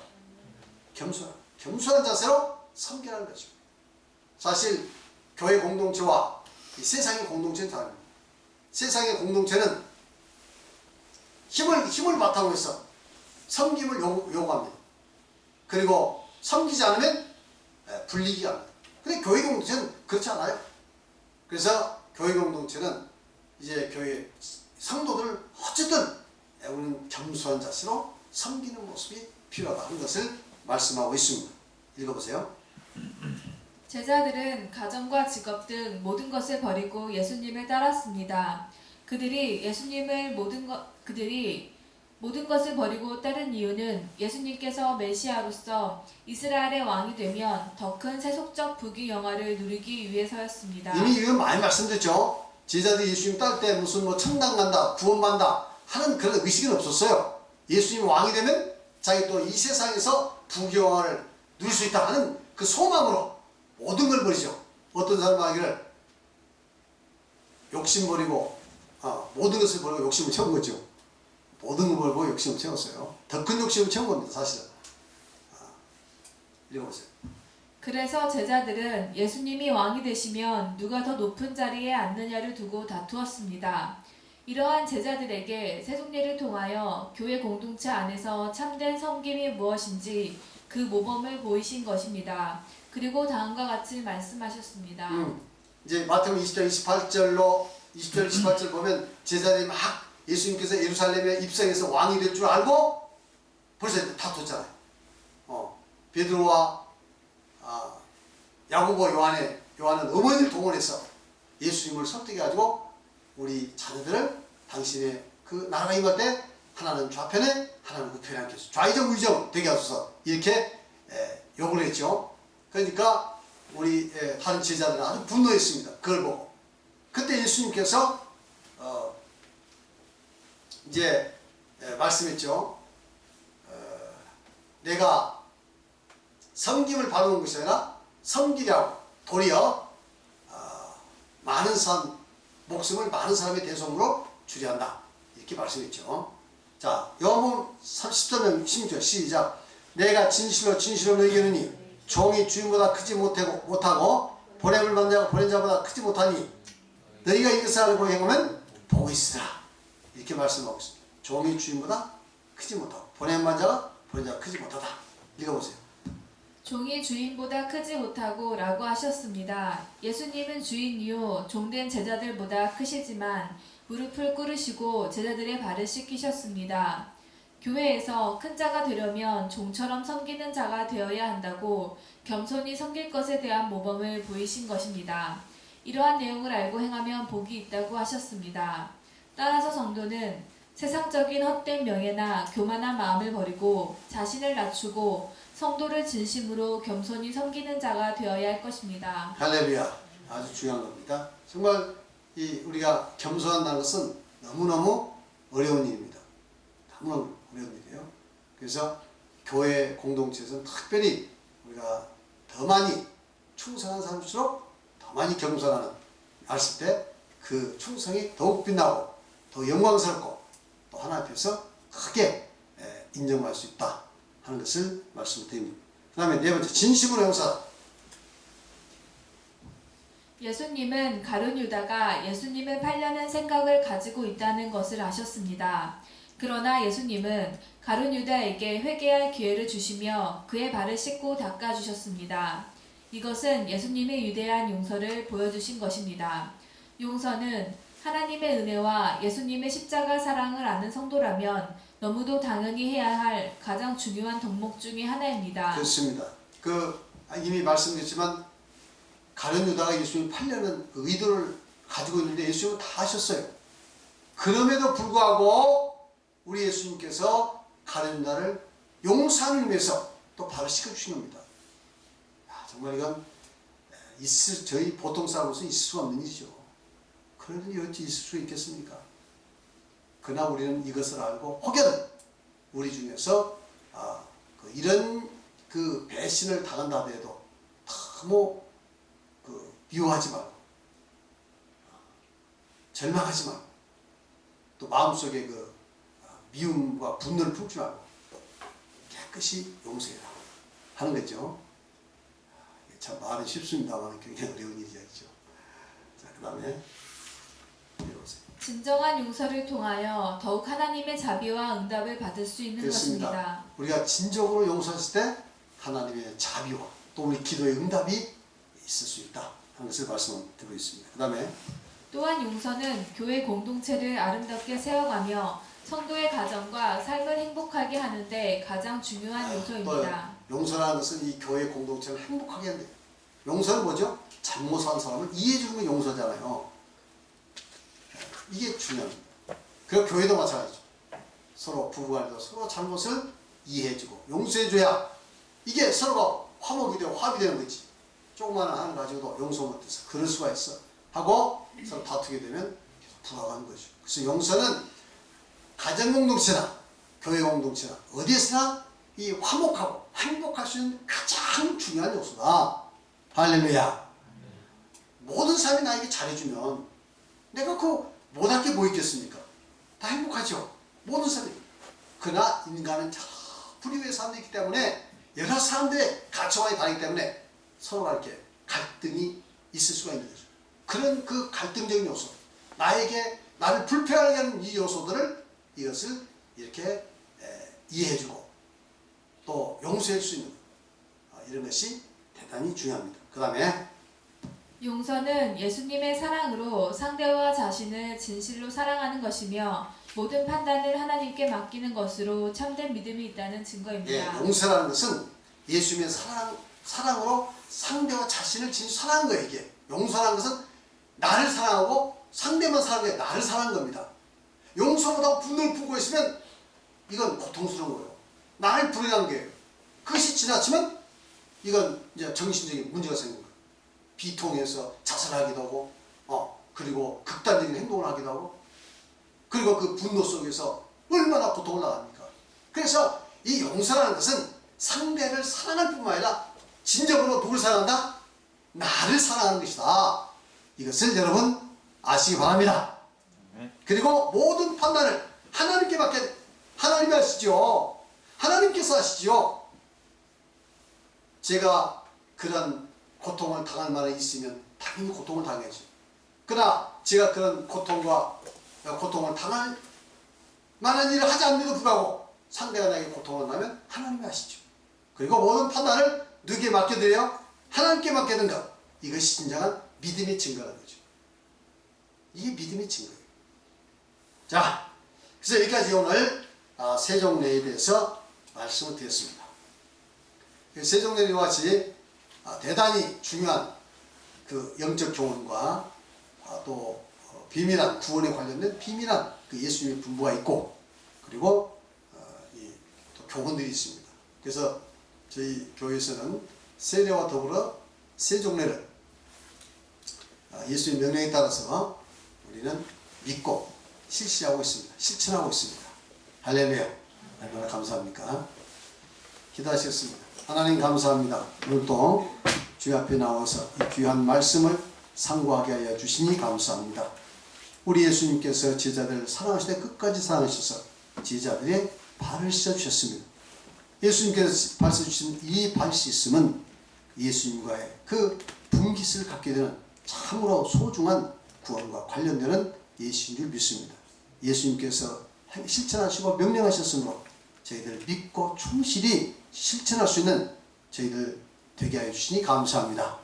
겸손한 자세로 섬기라는 거죠. 사실 교회 공동체와 이 세상의 공동체는 다릅니다. 세상의 공동체는 힘을 바탕으로 해서 섬김을 요구합니다. 그리고 섬기지 않으면 불리기 합니다. 근데 교회 공동체는 그렇지 않아요. 그래서 교회 공동체는 이제 교회 성도들을 어쨌든 우리는 겸손한 자세로 섬기는 모습이 필요하다 하는 것을 말씀하고 있습니다. 읽어보세요. 제자들은 가정과 직업 등 모든 것을 버리고 예수님을 따랐습니다. 그들이 모든 것을 버리고 따른 이유는 예수님께서 메시아로서 이스라엘의 왕이 되면 더 큰 세속적 부귀 영화를 누리기 위해서였습니다. 이미 이거 많이 말씀드렸죠. 제자들이 예수님 따를 때 무슨 천당 간다, 구원받는다 하는 그런 의식은 없었어요. 예수님이 왕이 되면 자기 또 이 세상에서 부귀 영화를 누릴 수 있다 하는 그 소망으로 모든 걸 버리죠. 어떤 사람은 하기를 욕심 버리고 모든 것을 버리고 욕심을 채운 거죠. 모든 걸 버리고 욕심을 채웠어요. 더 큰 욕심을 채운 겁니다. 사실은. 읽어보세요. 그래서 제자들은 예수님이 왕이 되시면 누가 더 높은 자리에 앉느냐를 두고 다투었습니다. 이러한 제자들에게 세속례를 통하여 교회 공동체 안에서 참된 섬김이 무엇인지 그 모범을 보이신 것입니다. 그리고 다음과 같이 말씀하셨습니다. 이제 마태복음 20장 28절로 20절 28절 보면 제자들이 막 예수님께서 예루살렘에 입성해서 왕이 될 줄 알고 벌써 다퉜잖아요. 베드로와 야고보 요한은 어머니를 동원해서 예수님을 설득해가지고 우리 자녀들을 당신의 그 나라가 임할 때 하나는 좌편에 하나는 우편에 앉혀서 좌의정 우의정 되게 하소서 이렇게 요구를 했죠. 그러니까 우리 다른 제자들은 아주 분노했습니다. 그걸 보고 그때 예수님께서 이제 말씀했죠. 내가 섬김을 받아온 것이 아니라 섬기려고 도리어 많은 사람 목숨을 많은 사람의 대속으로 주려 한다 이렇게 말씀했죠. 자, 요한복음 13장 16절 시작. 내가 진실로 너희에게 이르노니 종이 주인보다 크지 못하고 보냄을 받는 자가 보낸 자보다 크지 못하니 너희가 이것을 알고 행하면 복이 있으라 이렇게 말씀하고 있습니다. 종이 주인보다 크지 못하고 보냄을 받는 자가 보낸 자가 크지 못하다. 읽어보세요. 종이 주인보다 크지 못하고 라고 하셨습니다. 예수님은 주인이요 종된 제자들보다 크시지만 무릎을 꿇으시고 제자들의 발을 씻기셨습니다. 교회에서 큰 자가 되려면 종처럼 섬기는 자가 되어야 한다고 겸손히 섬길 것에 대한 모범을 보이신 것입니다. 이러한 내용을 알고 행하면 복이 있다고 하셨습니다. 따라서 성도는 세상적인 헛된 명예나 교만한 마음을 버리고 자신을 낮추고 성도를 진심으로 겸손히 섬기는 자가 되어야 할 것입니다. 할렐루야. 아주 중요한 겁니다. 정말 우리가 겸손한다는 것은 너무너무 어려운 일입니다. 너무너무 어려운 일이에요. 그래서 교회 공동체에서는 특별히 우리가 더 많이 충성한 사람일수록 더 많이 겸손하는 했을 때 그 충성이 더욱 빛나고 더 영광스럽고 또 하나님 앞에서 크게 인정할 수 있다 하는 것을 말씀드립니다. 그 다음에 네 번째, 진심으로 용서하라. 예수님은 가룟 유다가 예수님을 팔려는 생각을 가지고 있다는 것을 아셨습니다. 그러나 예수님은 가룟 유다에게 회개할 기회를 주시며 그의 발을 씻고 닦아주셨습니다. 이것은 예수님의 위대한 용서를 보여주신 것입니다. 용서는 하나님의 은혜와 예수님의 십자가 사랑을 아는 성도라면 너무도 당연히 해야 할 가장 중요한 덕목 중의 하나입니다. 그렇습니다. 이미 말씀드렸지만 가룟 유다가 예수님 팔려는 그 의도를 가지고 있는데 예수님은 다 하셨어요. 그럼에도 불구하고 우리 예수님께서 가룟 유다를 용서하는 의미에서 또 발을 씻어주신 겁니다. 정말 이건 저희 보통 사람으로서 있을 수 없는 일이죠. 그런 일이 어찌 있을 수 있겠습니까? 그러나 우리는 이것을 알고 혹여는 우리 중에서 이런 배신을 당한다 하더라도 너무 미워하지 말고 절망하지 말고 또 마음속에 미움과 분노를 품지 말고 깨끗이 용서해라 하는 거죠. 참 말은 쉽습니다만 굉장히 어려운 일이죠. 자, 그 다음에 읽어보세요. 진정한 용서를 통하여 더욱 하나님의 자비와 응답을 받을 수 있는 그렇습니다. 것입니다. 우리가 진정으로 용서했을 때 하나님의 자비와 또 우리 기도의 응답이 있을 수 있다 하는 것을 말씀드리고 있습니다. 그 다음에 또한 용서는 교회 공동체를 아름답게 세워가며 성도의 가정과 삶을 행복하게 하는데 가장 중요한 요소입니다. 용서라는 것은 이 교회 공동체를 행복하게 하는데, 용서는 뭐죠? 잘못한 사람을 이해해 주는 게 용서잖아요. 이게 중요합니다. 그리고 교회도 마찬가지죠. 서로 부부간에도 서로 잘못을 이해해 주고 용서해 줘야 이게 서로가 화목이 되고 합이 되는 거지. 조그마한 하나 가지고도 용서 못해서 그럴 수가 있어 하고 서로 다투게 되면 계속 불화가는 거죠. 그래서 용서는 가정 공동체나 교회 공동체나 어디에서나 이 화목하고 행복할 수 있는 가장 중요한 요소다. 할렐루야. 모든 사람이 나에게 잘해주면 내가 못할 게 뭐 있겠습니까? 다 행복하죠. 모든 사람이. 그러나 인간은 다 불의의 사람이 있기 때문에 여러 사람들의 가치관이 다르기 때문에 서로가 이렇게 갈등이 있을 수가 있는 거죠. 그런 갈등적인 요소, 나를 불편하게 하는 이 요소들을 이것을 이렇게 이해해주고 또 용서할 수 있는 이런 것이 대단히 중요합니다. 그 다음에 용서는 예수님의 사랑으로 상대와 자신을 진실로 사랑하는 것이며 모든 판단을 하나님께 맡기는 것으로 참된 믿음이 있다는 증거입니다. 용서라는 것은 예수님의 사랑으로 상대와 자신을 진실로 사랑하는 거예요. 이게 용서라는 것은 나를 사랑하고 상대만 사랑해 나를 사랑하는 겁니다. 용서보다 분노를 품고 있으면 이건 고통스러운 거예요. 나를 불행한 거예요. 그것이 지나치면 이건 이제 정신적인 문제가 생기는 거예요. 비통해서 자살하기도 하고, 그리고 극단적인 행동을 하기도 하고, 그리고 그 분노 속에서 얼마나 고통을 나갑니까? 그래서 이 용서라는 것은 상대를 사랑할 뿐만 아니라 진정으로 누굴 사랑한다? 나를 사랑하는 것이다. 이것을 여러분 아시기 바랍니다. 그리고 모든 판단을 하나님께 맡게, 하나님이 하시죠. 하나님께서 하시죠. 제가 그런 고통을 당할 만한 있으면 당연히 고통을 당해야죠. 그러나 제가 그런 고통을 당할 만한 일을 하지 않는데도 불구하고 상대가 나에게 고통을 당하면 하나님이 하시죠. 그리고 모든 판단을 누구에게 맡겨드려요? 하나님께 맡기는 것. 이것이 진정한 믿음의 증거라는 거죠. 이게 믿음의 증거예요. 자, 그래서 여기까지 오늘 세종례에 대해서 말씀을 드렸습니다. 세종례와 같이 대단히 중요한 그 영적 교훈과 또 비밀한 구원에 관련된 비밀한 그 예수님의 분부가 있고, 그리고 또 교훈들이 있습니다. 그래서 저희 교회에서는 세례와 더불어 세종례를 예수의 명령에 따라서 우리는 믿고 실시하고 있습니다. 실천하고 있습니다. 할렐루야. 얼마나 감사합니까? 기도하시겠습니다. 하나님 감사합니다. 오늘도 주의 앞에 나와서 이 귀한 말씀을 상고하게 하여 주시니 감사합니다. 우리 예수님께서 제자들을 사랑하시되 끝까지 사랑하셔서 제자들의 발을 씻어주셨습니다. 예수님께서 발서 주신 이 발시스는 예수님과의 그 분깃을 갖게 되는 참으로 소중한 구원과 관련되는 예수인 줄 믿습니다. 예수님께서 실천하시고 명령하셨으므로 저희들 믿고 충실히 실천할 수 있는 저희들 되게 하여 주시니 감사합니다.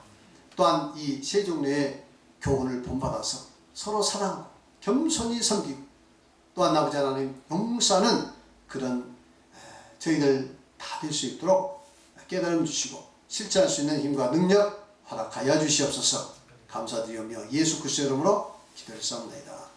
또한 이 세종례의 교훈을 본받아서 서로 사랑하고 겸손히 섬기고 또한 아버지 하나님 용서하는 그런 저희들 다 될 수 있도록 깨달음 주시고 실천할 수 있는 힘과 능력 허락하여 주시옵소서. 감사드리며 예수 그리스도의 이름으로 기도를 쌉니다.